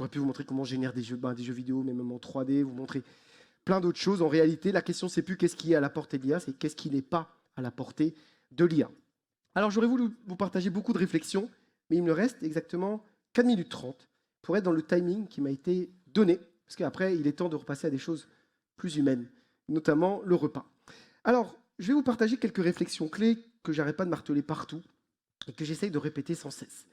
J'aurais pu vous montrer comment on génère des jeux vidéo, même en 3D, vous montrer plein d'autres choses. En réalité, la question, c'est plus qu'est-ce qui est à la portée de l'IA, c'est qu'est-ce qui n'est pas à la portée de l'IA. Alors, j'aurais voulu vous partager beaucoup de réflexions, mais il me reste exactement 4 minutes 30 pour être dans le timing qui m'a été donné, parce qu'après, il est temps de repasser à des choses plus humaines, notamment le repas. Alors, je vais vous partager quelques réflexions clés que j'arrête pas de marteler partout et que j'essaye de répéter sans cesse.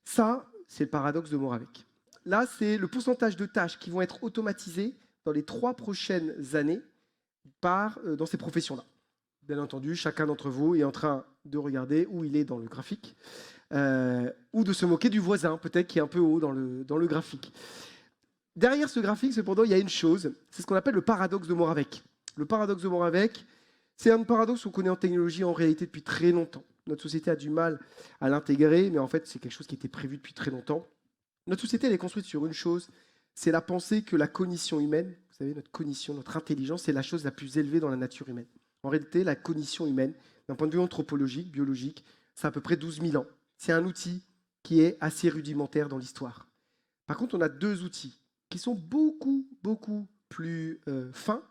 Ça, c'est le paradoxe de Moravec. Là, c'est le pourcentage de tâches qui vont être automatisées dans les 3 prochaines années dans ces professions-là. Bien entendu, chacun d'entre vous est en train de regarder où il est dans le graphique, ou de se moquer du voisin, peut-être qui est un peu haut dans le graphique. Derrière ce graphique, cependant, il y a une chose, c'est ce qu'on appelle le paradoxe de Moravec. Le paradoxe de Moravec, c'est un paradoxe qu'on connaît en technologie en réalité depuis très longtemps. Notre société a du mal à l'intégrer, mais en fait, c'est quelque chose qui était prévu depuis très longtemps. Notre société, elle est construite sur une chose, c'est la pensée que la cognition humaine, vous savez, notre cognition, notre intelligence, c'est la chose la plus élevée dans la nature humaine. En réalité, la cognition humaine, d'un point de vue anthropologique, biologique, c'est à peu près 12 000 ans. C'est un outil qui est assez rudimentaire dans l'histoire. Par contre, on a 2 outils qui sont beaucoup, beaucoup plus fins,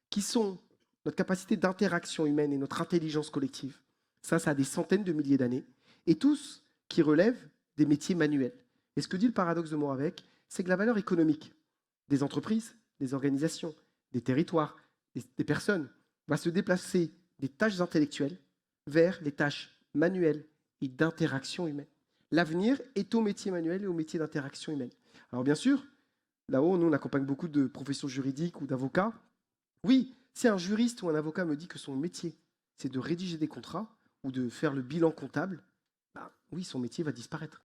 qui sont notre capacité d'interaction humaine et notre intelligence collective. Ça a des centaines de milliers d'années, et tous qui relèvent des métiers manuels. Et ce que dit le paradoxe de Moravec, c'est que la valeur économique des entreprises, des organisations, des territoires, des personnes, va se déplacer des tâches intellectuelles vers les tâches manuelles et d'interaction humaine. L'avenir est aux métiers manuels et aux métiers d'interaction humaine. Alors bien sûr, là-haut, nous, on accompagne beaucoup de professions juridiques ou d'avocats. Oui, si un juriste ou un avocat me dit que son métier, c'est de rédiger des contrats ou de faire le bilan comptable, oui, son métier va disparaître.